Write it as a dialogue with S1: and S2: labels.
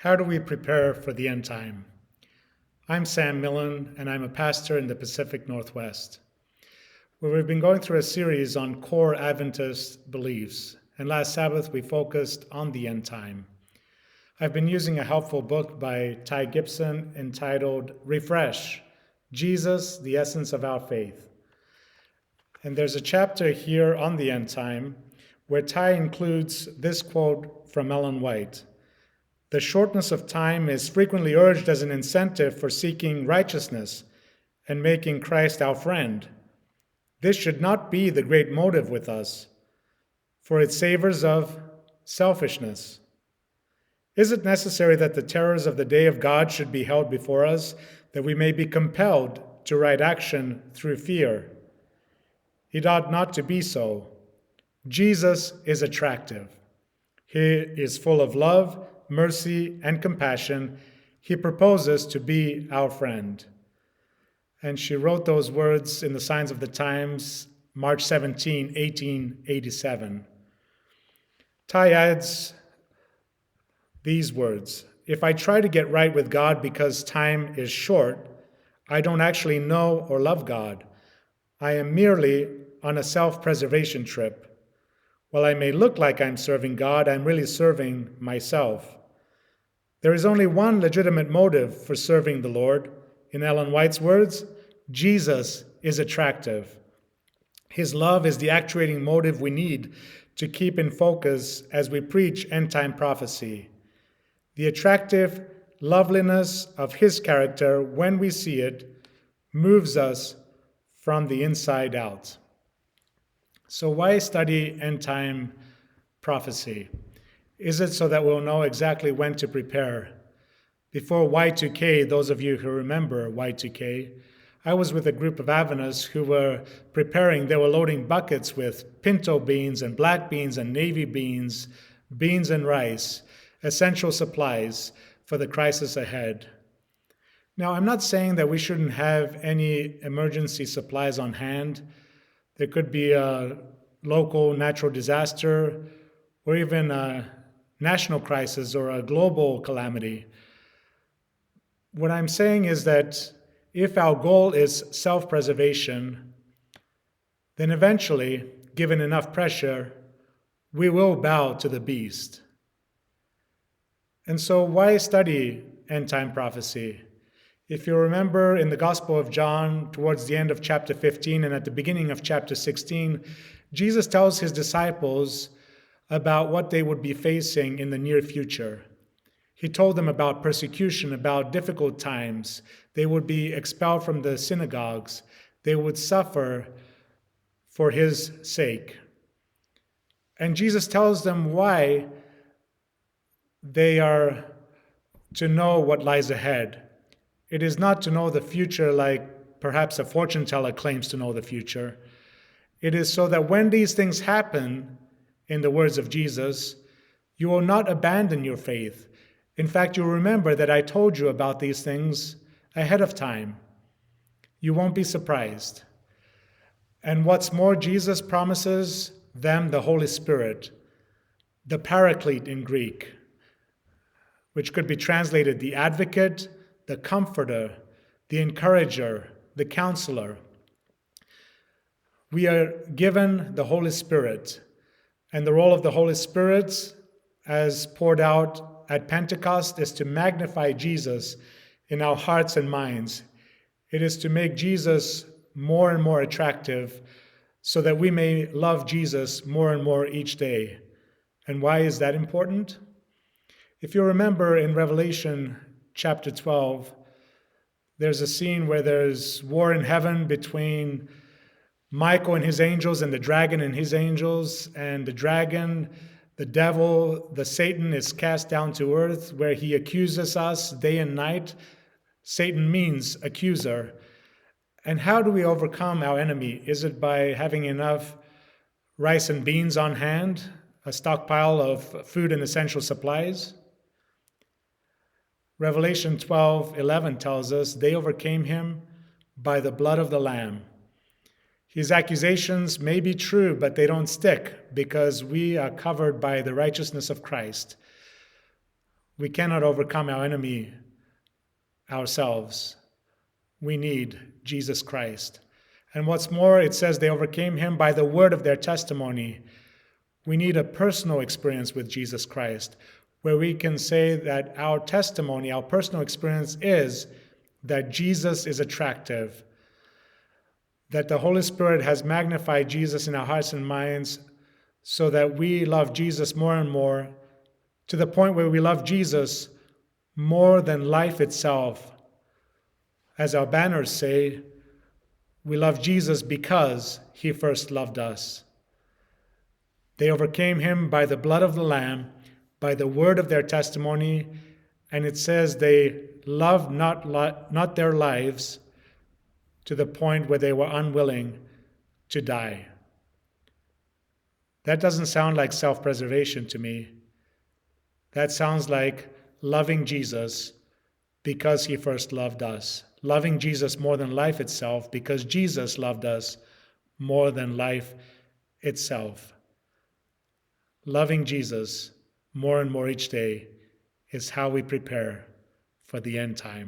S1: How do we prepare for the end time? I'm Sam Millen, and I'm a pastor in the Pacific Northwest, where we've been going through a series on core Adventist beliefs, and last Sabbath we focused on the end time. I've been using a helpful book by Ty Gibson entitled Refresh, Jesus, the Essence of Our Faith. And there's a chapter here on the end time where Ty includes this quote from Ellen White. The shortness of time is frequently urged as an incentive for seeking righteousness and making Christ our friend. This should not be the great motive with us, for it savors of selfishness. Is it necessary that the terrors of the day of God should be held before us, that we may be compelled to right action through fear? It ought not to be so. Jesus is attractive. He is full of love, mercy, and compassion. He proposes to be our friend. And she wrote those words in the Signs of the Times, March 17, 1887. Ty adds these words: if I try to get right with God because time is short, I don't actually know or love God. I am merely on a self-preservation trip. While I may look like I'm serving God, I'm really serving myself. There is only one legitimate motive for serving the Lord. In Ellen White's words, Jesus is attractive. His love is the actuating motive we need to keep in focus as we preach end-time prophecy. The attractive loveliness of his character, when we see it, moves us from the inside out. So why study end-time prophecy? Is it so that we'll know exactly when to prepare? Before Y2K, those of you who remember Y2K, I was with a group of Adventists who were preparing. They were loading buckets with pinto beans and black beans and navy beans, beans and rice, essential supplies for the crisis ahead. Now, I'm not saying that we shouldn't have any emergency supplies on hand. There could be a local natural disaster or even a national crisis or a global calamity. What I'm saying is that if our goal is self-preservation, then eventually, given enough pressure, we will bow to the beast. And so why study end-time prophecy? If you remember in the Gospel of John, towards the end of chapter 15 and at the beginning of chapter 16, Jesus tells his disciples about what they would be facing in the near future. He told them about persecution, about difficult times. They would be expelled from the synagogues. They would suffer for his sake. And Jesus tells them why they are to know what lies ahead. It is not to know the future like perhaps a fortune teller claims to know the future. It is so that when these things happen, in the words of Jesus, you will not abandon your faith. In fact, you'll remember that I told you about these things ahead of time. You won't be surprised. And what's more, Jesus promises them the Holy Spirit, the Paraclete in Greek, which could be translated the Advocate, the Comforter, the Encourager, the Counselor. We are given the Holy Spirit, and the role of the Holy Spirit, as poured out at Pentecost, is to magnify Jesus in our hearts and minds. It is to make Jesus more and more attractive so that we may love Jesus more and more each day. And why is that important? If you remember in Revelation chapter 12, there's a scene where there's war in heaven between Michael and his angels and the dragon and his angels, and the dragon, the devil, the Satan is cast down to earth where he accuses us day and night. Satan means accuser. And how do we overcome our enemy? Is it by having enough rice and beans on hand, a stockpile of food and essential supplies? Revelation 12:11 tells us they overcame him by the blood of the Lamb. His accusations may be true, but they don't stick because we are covered by the righteousness of Christ. We cannot overcome our enemy ourselves. We need Jesus Christ. And what's more, it says they overcame him by the word of their testimony. We need a personal experience with Jesus Christ, where we can say that our testimony, our personal experience is that Jesus is attractive, that the Holy Spirit has magnified Jesus in our hearts and minds so that we love Jesus more and more, to the point where we love Jesus more than life itself. As our banners say, we love Jesus because he first loved us. They overcame him by the blood of the Lamb, by the word of their testimony, and it says they loved not their lives to the point where they were unwilling to die. That doesn't sound like self-preservation to me. That sounds like loving Jesus because he first loved us. Loving Jesus more than life itself because Jesus loved us more than life itself. Loving Jesus more and more each day is how we prepare for the end time.